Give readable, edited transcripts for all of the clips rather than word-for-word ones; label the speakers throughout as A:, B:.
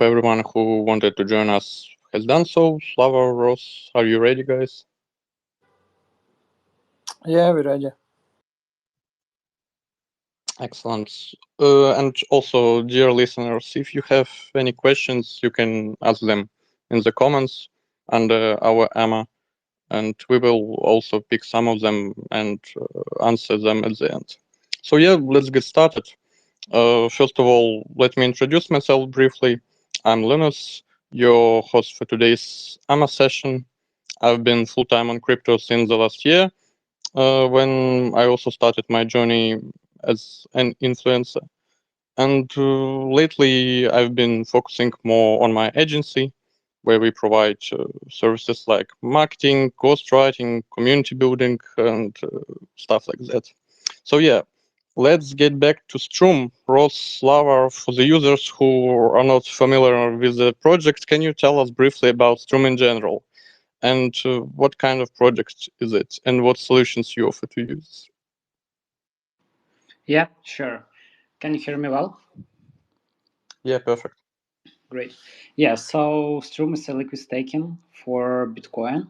A: everyone who wanted to join us has done so. Slava, Ross, are you ready, guys?
B: Yeah, we're ready.
A: Excellent. And also, dear listeners, if you have any questions, you can ask them in the comments under our Emma, and we will also pick some of them and answer them at the end. So yeah, let's get started. First of all, let me introduce myself briefly. I'm Linus, your host for today's Emma session. I've been full-time on crypto since the last year, when I also started my journey as an influencer. And lately, I've been focusing more on my agency, where we provide services like marketing, ghostwriting, community building, and stuff like that. So yeah, let's get back to Stroom. Ross, Slava, for the users who are not familiar with the project, can you tell us briefly about Stroom in general? And what kind of project is it? And what solutions you offer to users?
C: Yeah, sure. Can you hear me well?
A: Yeah, perfect.
C: Great. Yeah, so Stroom is a liquid staking for Bitcoin,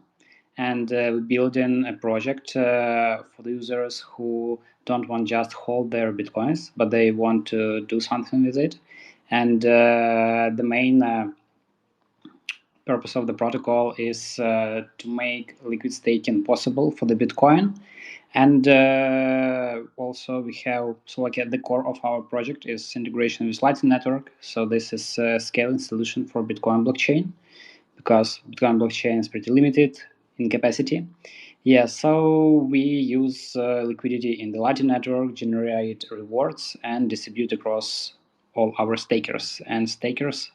C: and we're building a project for the users who don't want just hold their Bitcoins, but they want to do something with it. And the main purpose of the protocol is to make liquid staking possible for the Bitcoin. And also we have, so like at the core of our project is integration with Lightning Network. So this is a scaling solution for Bitcoin blockchain, because Bitcoin blockchain is pretty limited in capacity. Yeah, so we use liquidity in the Lightning Network, generate rewards, and distribute across all our stakers. And stakers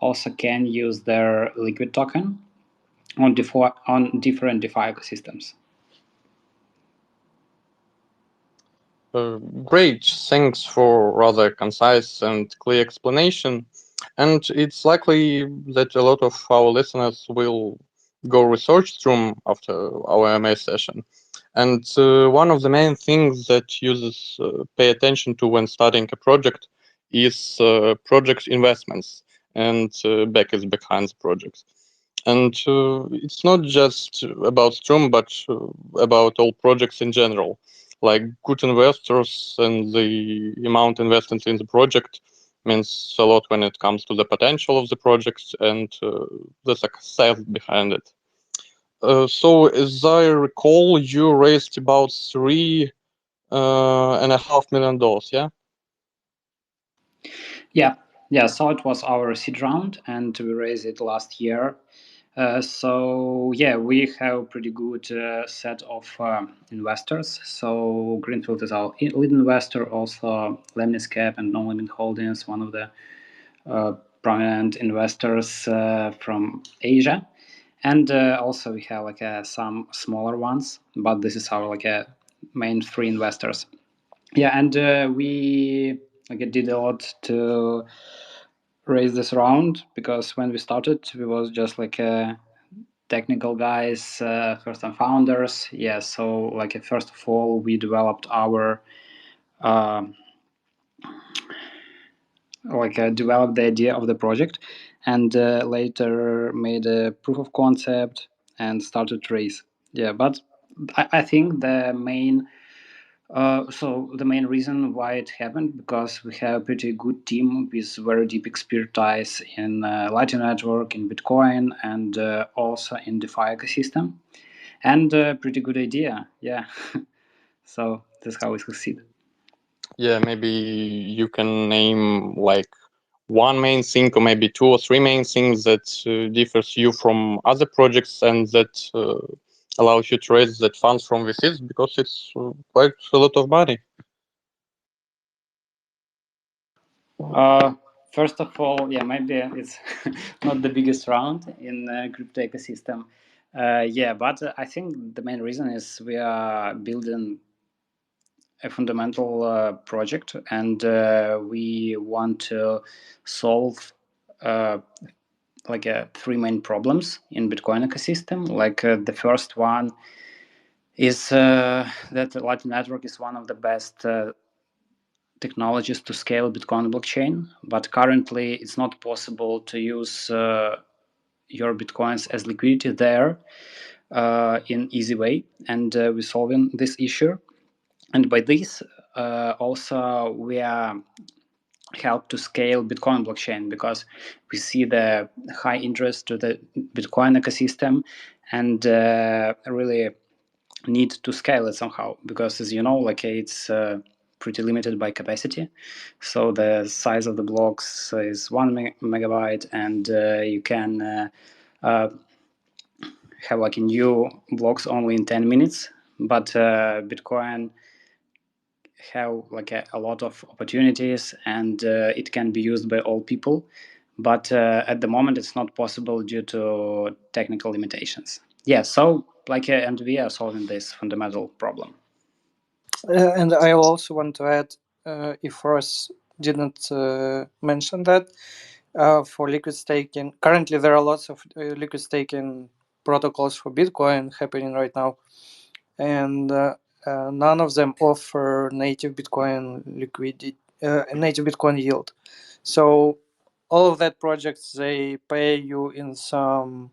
C: also can use their liquid token on different DeFi ecosystems.
A: Great, thanks for rather concise and clear explanation. And it's likely that a lot of our listeners will go research Stroom after our MA session. And one of the main things that users pay attention to when starting a project is project investments and backers behind the project. And it's not just about Strum, but about all projects in general. Like good investors and the amount invested in the project means a lot when it comes to the potential of the project and the success behind it. So, as I recall, you raised about $3.5 million, yeah?
C: Yeah. So it was our seed round, and we raised it last year. So yeah, we have pretty good set of investors. So Greenfield is our lead investor, also Lemniscap and No Limit Holdings, one of the prominent investors from Asia. And also we have like some smaller ones, but this is our like main three investors. Yeah, and we like did a lot to raise this round, because when we started, we was just like technical guys, first time founders. Yeah, so like first of all, we developed our uh, developed the idea of the project, and later made a proof of concept and started to raise. Yeah, but I think the main the main reason why it happened, because we have a pretty good team with very deep expertise in Lightning Network, in Bitcoin, and also in DeFi ecosystem, and pretty good idea. Yeah, so that's how we succeed.
A: Yeah, maybe you can name like one main thing or maybe two or three main things that differs you from other projects and that allows you to raise that funds from VCs, because it's quite a lot of money.
C: Uh, First of all, yeah, maybe it's not the biggest round in crypto ecosystem. Yeah, but I think the main reason is we are building a fundamental project, and we want to solve uh, like three main problems in Bitcoin ecosystem. Like the first one is that the Lightning Network is one of the best technologies to scale Bitcoin blockchain, but currently it's not possible to use your Bitcoins as liquidity there in easy way, and we're solving this issue. And by this, also we are help to scale Bitcoin blockchain, because we see the high interest to the Bitcoin ecosystem, and really need to scale it somehow, because as you know, like it's pretty limited by capacity. So the size of the blocks is 1 megabyte, and you can have like a new blocks only in 10 minutes. But Bitcoin have like a lot of opportunities, and it can be used by all people. But at the moment, it's not possible due to technical limitations. Yeah, so like and we are solving this fundamental problem.
B: And I also want to add, if Ross didn't mention that, for liquid staking, currently there are lots of liquid staking protocols for Bitcoin happening right now, and none of them offer native Bitcoin liquidity, native Bitcoin yield. So all of that projects, they pay you in some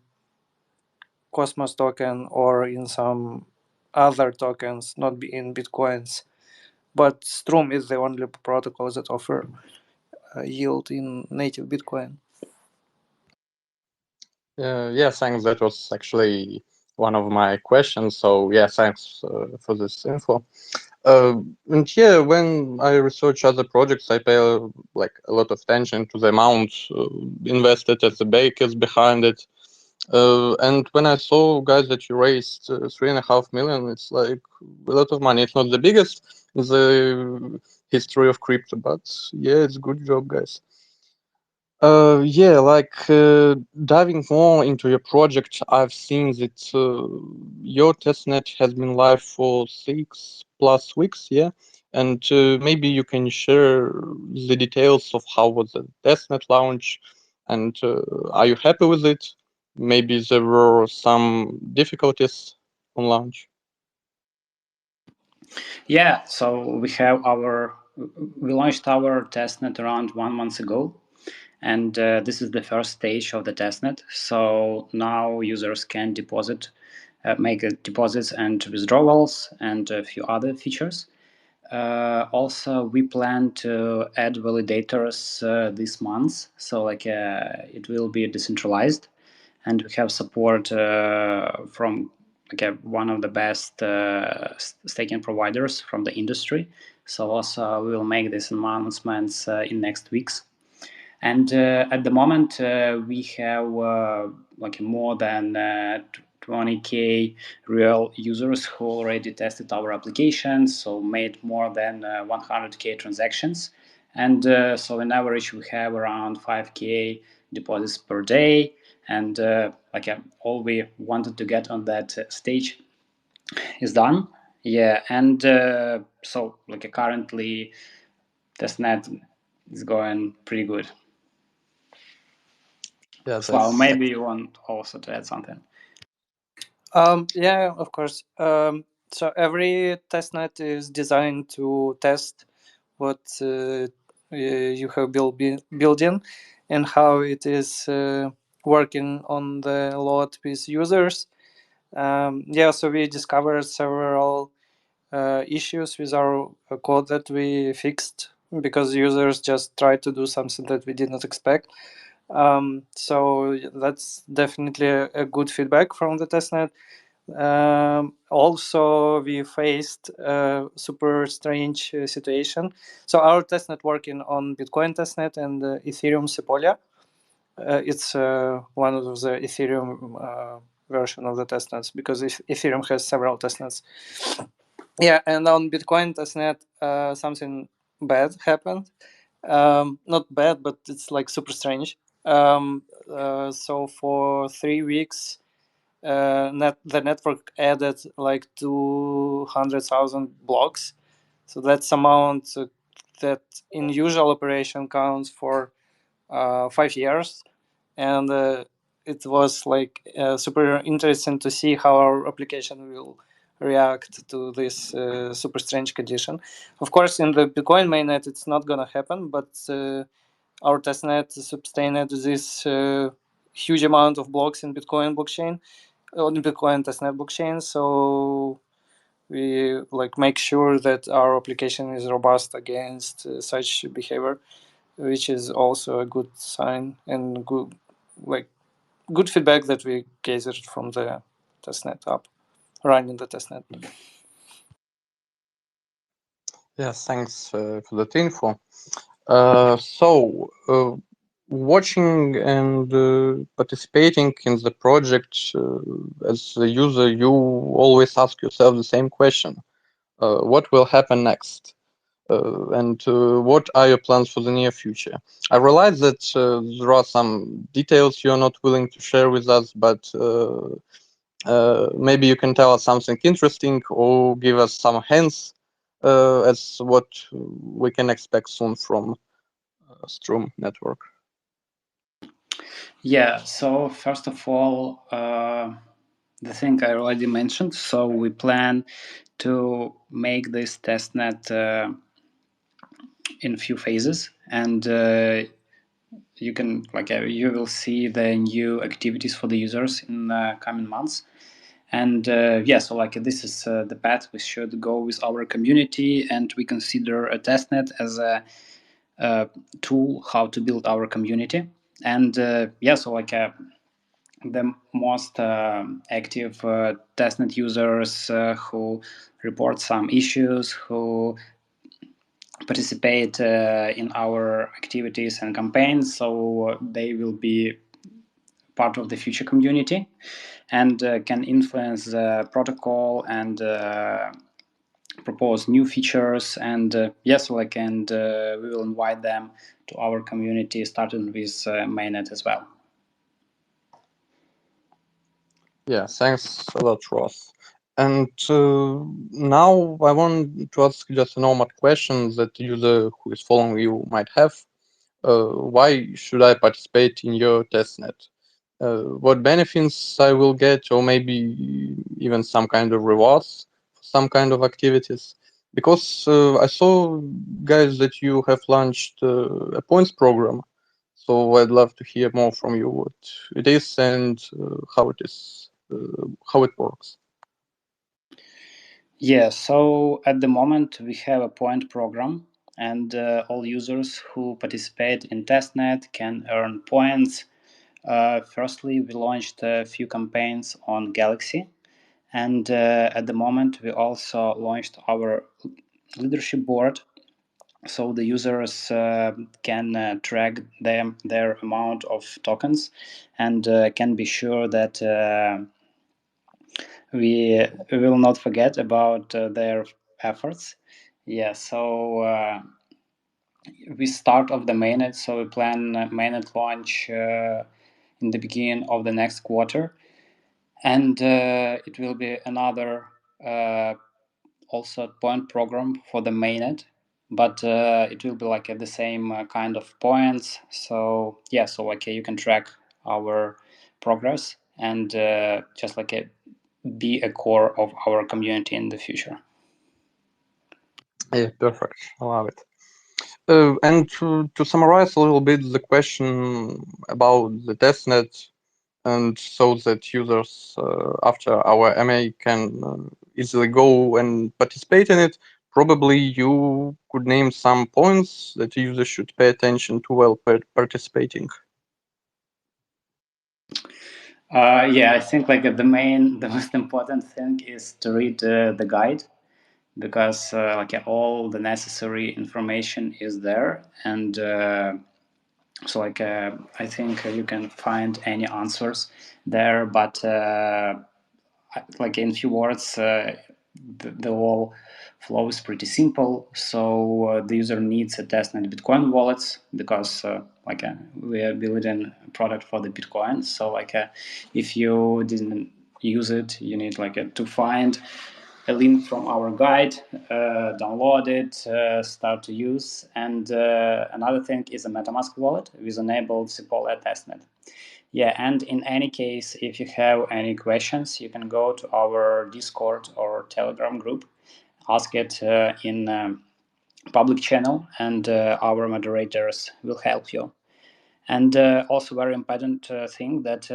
B: Cosmos token or in some other tokens, not in Bitcoins. But Stroom is the only protocol that offer yield in native Bitcoin.
A: Yeah, thanks. That was actually one of my questions. So yeah, thanks for this info. And yeah, when I research other projects, I pay like a lot of attention to the amount invested as the bakers behind it. And when I saw, guys, that you raised 3.5 million, it's like a lot of money. It's not the biggest in the history of crypto, but yeah, it's good job, guys. Yeah, like diving more into your project, I've seen that your testnet has been live for 6+ weeks, yeah? And maybe you can share the details of how was the testnet launch, and are you happy with it? Maybe there were some difficulties on launch.
C: Yeah, so we launched our testnet around 1 month ago, and this is the first stage of the testnet. So now users can make deposits and withdrawals, and a few other features. Also, we plan to add validators this month, so like it will be decentralized, and we have support from one of the best staking providers from the industry. So also we will make these announcements in next weeks. And at the moment, we have like more than 20K real users who already tested our applications, so made more than 100K transactions. And so in average, we have around 5K deposits per day. And all we wanted to get on that stage is done. Yeah, and so like currently, testnet is going pretty good.
A: Yeah,
C: So maybe you want also to add something.
B: Yeah, of course. So every testnet is designed to test what you have building and how it is working on the lot with users. Yeah, so we discovered several issues with our code that we fixed because users just tried to do something that we did not expect. So that's definitely a good feedback from the testnet. Also, we faced a super strange situation. So our testnet working on Bitcoin testnet and Ethereum Sepolia. It's one of the Ethereum version of the testnets, because Ethereum has several testnets. Yeah, and on Bitcoin testnet, something bad happened. Not bad, but it's like super strange. So for 3 weeks, the network added like 200,000 blocks. So that's amount that in usual operation counts for 5 years. And it was like super interesting to see how our application will react to this super strange condition. Of course, in the Bitcoin mainnet, it's not gonna happen, but our testnet sustained this huge amount of blocks in Bitcoin blockchain, on Bitcoin testnet blockchain. So we like make sure that our application is robust against such behavior, which is also a good sign and good feedback that we gathered from the testnet app running the testnet.
A: Yes, thanks for that info. Watching and participating in the project as a user, you always ask yourself the same question: what will happen next? And what are your plans for the near future? I realize that there are some details you're not willing to share with us, but maybe you can tell us something interesting or give us some hints as what we can expect soon from Stroom network.
C: Yeah, so first of all, the thing I already mentioned, so we plan to make this testnet in a few phases, and you can you will see the new activities for the users in coming months. And so this is the path we should go with our community, and we consider a testnet as a tool how to build our community. And the most active testnet users who report some issues, who participate in our activities and campaigns, so they will be part of the future community and can influence the protocol and propose new features. And we will invite them to our community, starting with mainnet as well.
A: Yeah, thanks a lot, Ross. And now I want to ask just a normal question that the user who is following you might have. Why should I participate in your testnet? What benefits I will get, or maybe even some kind of rewards for some kind of activities? Because I saw, guys, that you have launched a points program. So I'd love to hear more from you what it is and how it is, how it works.
C: Yeah, so at the moment we have a point program, and all users who participate in testnet can earn points. Firstly, we launched a few campaigns on Galaxy, and at the moment we also launched our leadership board, so the users can track their amount of tokens and can be sure that we will not forget about their efforts. Yeah, so we start off the mainnet, so we plan mainnet launch in the beginning of the next quarter, and it will be another also point program for the mainnet, but it will be the same kind of points. So yeah, so you can track our progress and just be a core of our community in the future.
A: Yeah, perfect. I love it. And to summarize a little bit the question about the testnet, and so that users after our MA can easily go and participate in it, probably you could name some points that users should pay attention to while participating.
C: Yeah, I think the most important thing is to read the guide, because all the necessary information is there, and I think you can find any answers there, but in few words, the whole flow is pretty simple. So the user needs a testnet Bitcoin wallets, because we are building a product for the Bitcoin. So if you didn't use it, you need to find a link from our guide, download it, start to use. And another thing is a MetaMask wallet with enabled Sepolia testnet. Yeah, and in any case, if you have any questions, you can go to our Discord or Telegram group, ask it in public channel, and our moderators will help you. And also very important thing that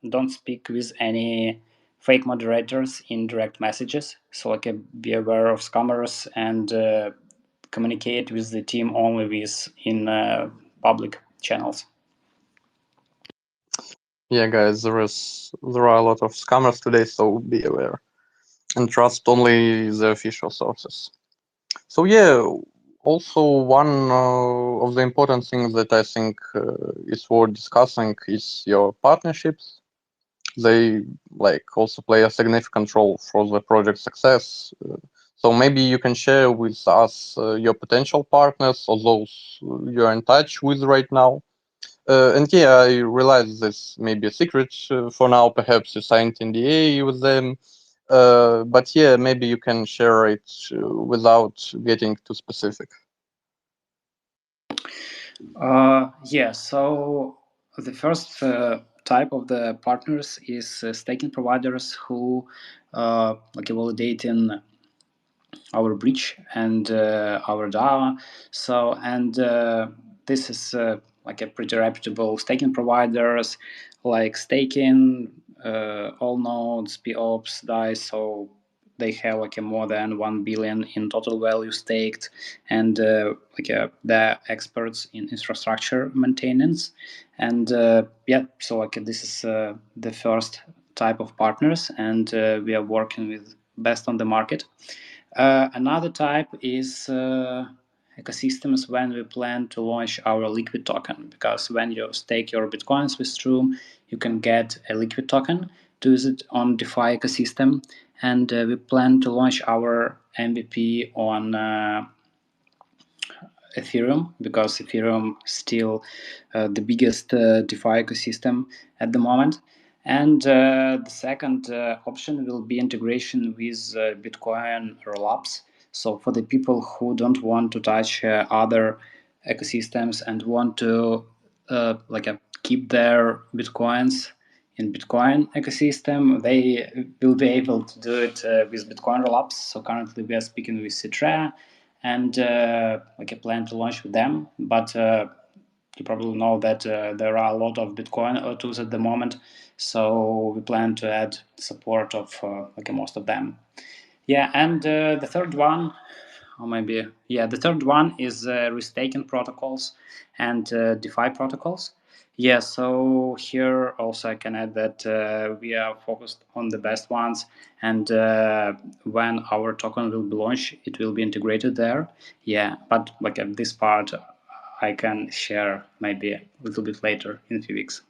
C: don't speak with any fake moderators in direct messages. So like be aware of scammers and communicate with the team only with in public channels.
A: Yeah, guys, there are a lot of scammers today, so be aware and trust only the official sources. So yeah, also one of the important things that I think is worth discussing is your partnerships. They like also play a significant role for the project success. So maybe you can share with us your potential partners or those you're in touch with right now. And yeah, I realize this may be a secret for now. Perhaps you signed NDA with them, but yeah, maybe you can share it without getting too specific.
C: Yeah, so the first type of the partners is staking providers who like validating our bridge and our DAO. So, and this is like a pretty reputable staking providers like staking, all nodes, POps, DAI. So they have like a more than 1 billion in total value staked, and they're experts in infrastructure maintenance. And yeah, so like this is the first type of partners, and we are working with best on the market. Another type is ecosystems when we plan to launch our liquid token, because when you stake your bitcoins with Stroom, you can get a liquid token to use it on DeFi ecosystem, and we plan to launch our MVP on Ethereum, because Ethereum is still the biggest DeFi ecosystem at the moment. And the second option will be integration with Bitcoin rollups. So for the people who don't want to touch other ecosystems and want to keep their Bitcoins in Bitcoin ecosystem, they will be able to do it with Bitcoin rollups. So currently we are speaking with Citra, and like a plan to launch with them. But you probably know that there are a lot of Bitcoin tools at the moment, so we plan to add support of most of them. Yeah, and the third one, or maybe the third one is restaking protocols and DeFi protocols. Yeah, so here also I can add that we are focused on the best ones, and when our token will be launched, it will be integrated there. Yeah, but like at this part, I can share maybe a little bit later in a few weeks.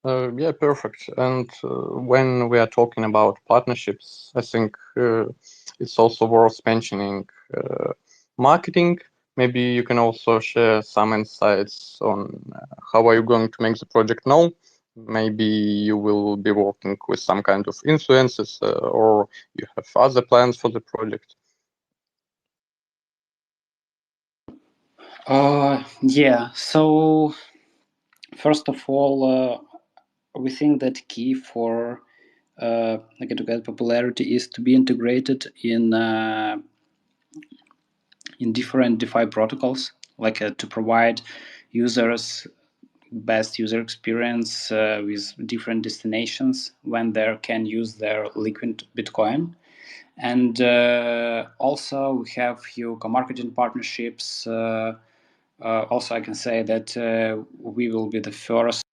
A: Yeah, perfect. And when we are talking about partnerships, I think it's also worth mentioning marketing. Maybe you can also share some insights on how are you going to make the project known. Maybe you will be working with some kind of influencers or you have other plans for the project.
C: Yeah, so first of all, we think that key for to get popularity is to be integrated in different DeFi protocols, to provide users best user experience with different destinations when they can use their liquid Bitcoin. And also we have few co-marketing partnerships. Also, I can say that we will be the first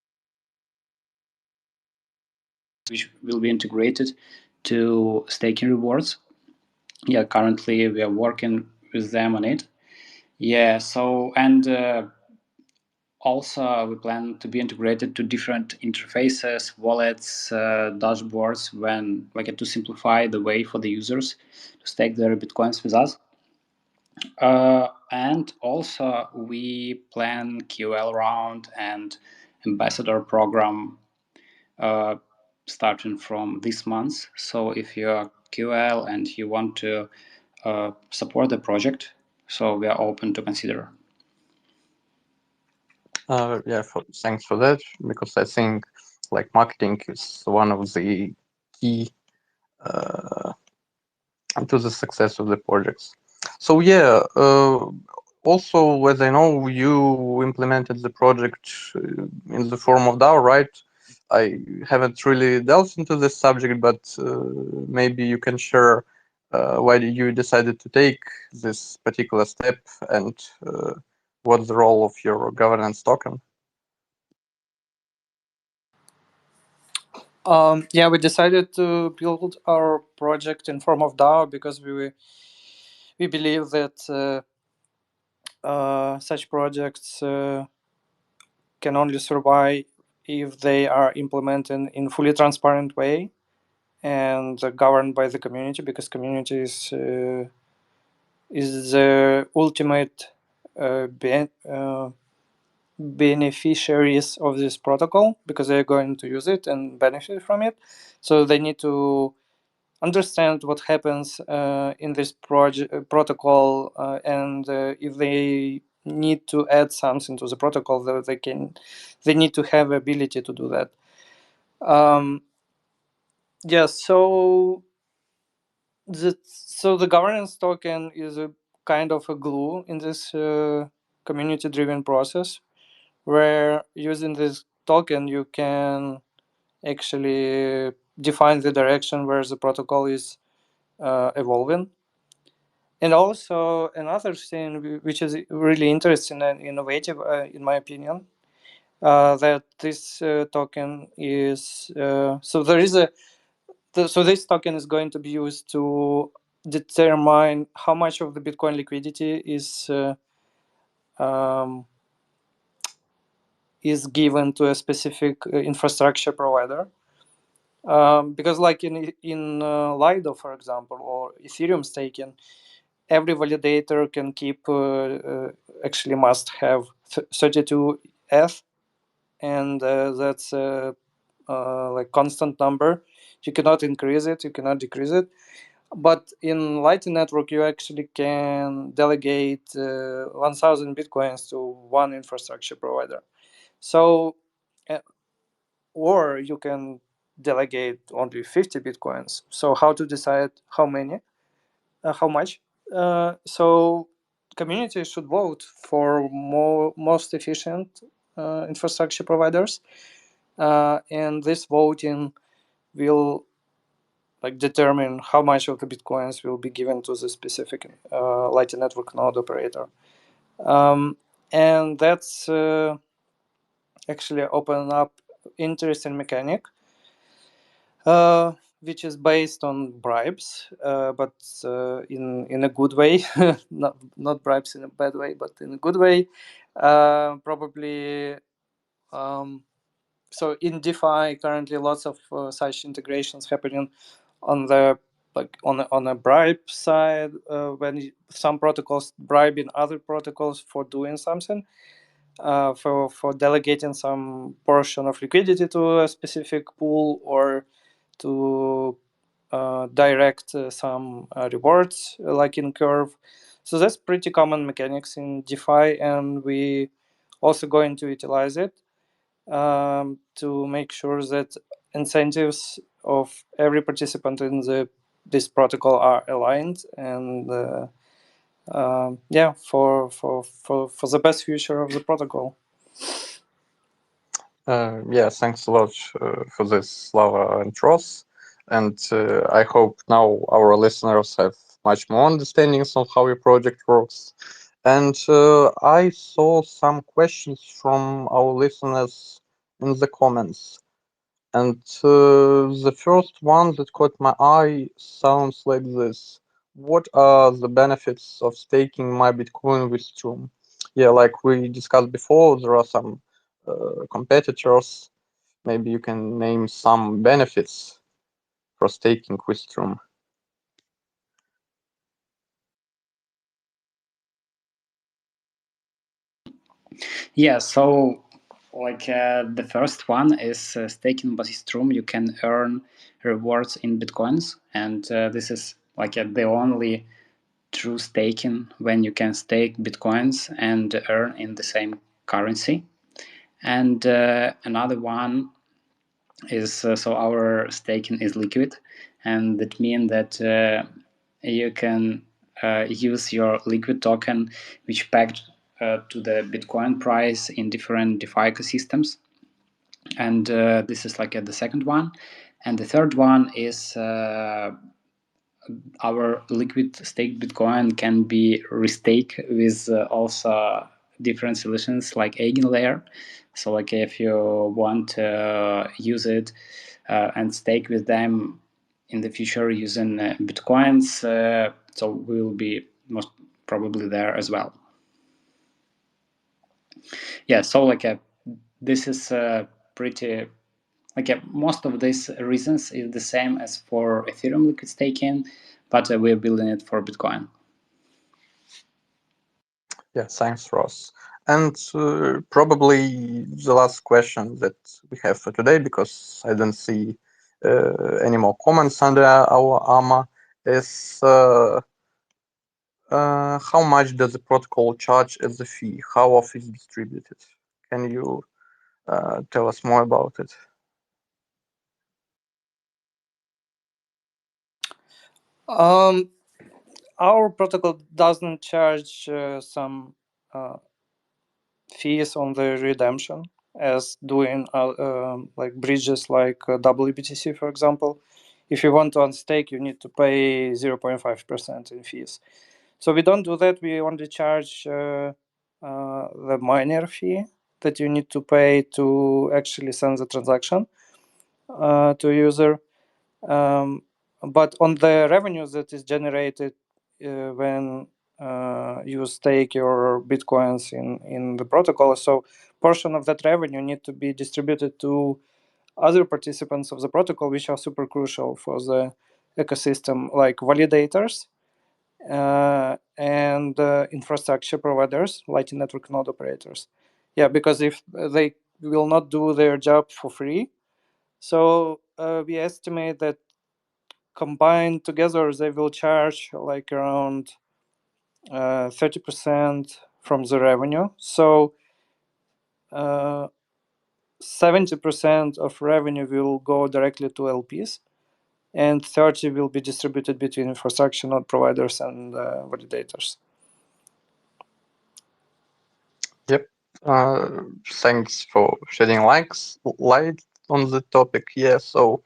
C: which will be integrated to staking rewards. Yeah, currently we are working with them on it. Yeah, so and also we plan to be integrated to different interfaces, wallets, dashboards, when to simplify the way for the users to stake their bitcoins with us. And also we plan QL round and ambassador program starting from this month. So if you are QL and you want to support the project, so we are open to consider.
A: Yeah, thanks for that, because I think like marketing is one of the key to the success of the projects. So yeah, also as I know, you implemented the project in the form of DAO, right? I haven't really delved into this subject, but maybe you can share why you decided to take this particular step and what's the role of your governance token?
B: Yeah, we decided to build our project in form of DAO because we believe that such projects can only survive if they are implemented in fully transparent way and governed by the community, because community is the ultimate beneficiaries of this protocol, because they're going to use it and benefit from it. So they need to understand what happens in this protocol, and if they need to add something to the protocol, they need to have ability to do that. So the governance token is a kind of a glue in this community-driven process, where using this token you can actually define the direction where the protocol is evolving. And also another thing which is really interesting and innovative, in my opinion, that this token is so this token is going to be used to determine how much of the Bitcoin liquidity is given to a specific infrastructure provider. Because like in Lido, for example, or Ethereum staking, every validator can keep actually must have 32 ETH, and that's like constant number. You cannot increase it, you cannot decrease it. But in Lightning Network, you actually can delegate 1,000 Bitcoins to one infrastructure provider. So, or you can delegate only 50 Bitcoins. So how to decide how many, how much? So community should vote for most efficient infrastructure providers, and this voting will like determine how much of the Bitcoins will be given to the specific Lightning Network node operator. And that's actually open up interesting mechanic, which is based on bribes, but in a good way, not bribes in a bad way, but in a good way. Probably. So in DeFi, currently lots of such integrations happening on the on a bribe side, when some protocols bribing other protocols for doing something, for delegating some portion of liquidity to a specific pool, or to direct some rewards like in Curve. So that's pretty common mechanics in DeFi, and we also going to utilize it to make sure that incentives of every participant in this protocol are aligned, and for the best future of the protocol.
A: Yeah, thanks a lot for this, Slava and Ross. And I hope now our listeners have much more understandings on how your project works. And I saw some questions from our listeners in the comments. And the first one that caught my eye sounds like this. What are the benefits of staking my Bitcoin with Stroom? Yeah, like we discussed before, there are some competitors. Maybe you can name some benefits for staking with Stroom.
C: Yeah, so like the first one is staking by Stroom. You can earn rewards in Bitcoins, and this is like the only true staking when you can stake Bitcoins and earn in the same currency. And another one is so our staking is liquid, and that means that you can use your liquid token which pegged to the Bitcoin price in different DeFi ecosystems. And this is like the second one. And the third one is our liquid staked Bitcoin can be restaked with also different solutions like EigenLayer. So like if you want to use it and stake with them in the future using Bitcoins, so we will be most probably there as well. Yeah, so like this is pretty like most of these reasons is the same as for Ethereum liquid staking, but we're building it for Bitcoin.
A: Yeah, thanks, Ross. And probably the last question that we have for today, because I don't see any more comments under our AMA, is how much does the protocol charge as a fee? How often is it distributed? Can you tell us more about it?
B: Our protocol doesn't charge some fees on the redemption as doing like bridges like WBTC, for example. If you want to unstake, you need to pay 0.5% in fees. So we don't do that. We only charge the miner fee that you need to pay to actually send the transaction to a user. But on the revenue that is generated when you stake your Bitcoins in the protocol, so portion of that revenue need to be distributed to other participants of the protocol, which are super crucial for the ecosystem, like validators and infrastructure providers, Lightning Network node operators. Yeah, because if they will not do their job for free, so we estimate that combined together they will charge like around 30% from the revenue. So 70% of revenue will go directly to LPs, and 30% will be distributed between infrastructure node providers and validators.
A: Yep. Thanks for shedding light on the topic. Yeah. So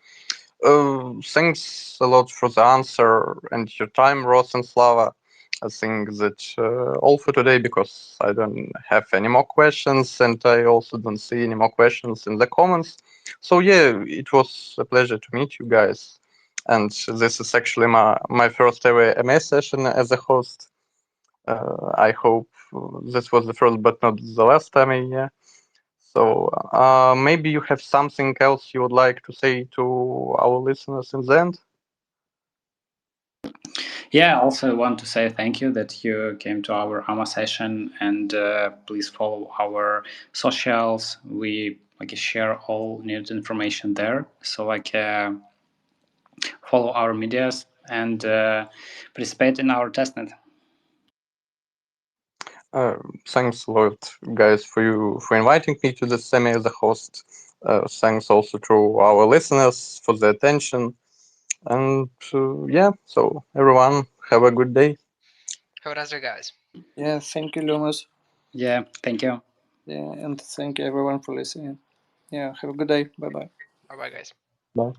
A: thanks a lot for the answer and your time, Ross and Slava. I think that all for today, because I don't have any more questions and I also don't see any more questions in the comments. So yeah, it was a pleasure to meet you guys. And this is actually my first ever MS session as a host. I hope this was the first but not the last time. Yeah. So maybe you have something else you would like to say to our listeners in the end?
C: Yeah, I also want to say thank you that you came to our AMA session, and please follow our socials. We like share all needed information there. So like follow our medias and participate in our testnet.
A: Thanks a lot, guys, for inviting me to the semi as a host. Thanks also to our listeners for the attention. And yeah, so everyone, have a good day.
D: Have a nice day, guys.
B: Yeah, thank you, Lumus.
C: Yeah, thank you.
B: Yeah, and thank you everyone for listening. Yeah, have a good day. Bye-bye.
D: Bye-bye, guys.
A: Bye.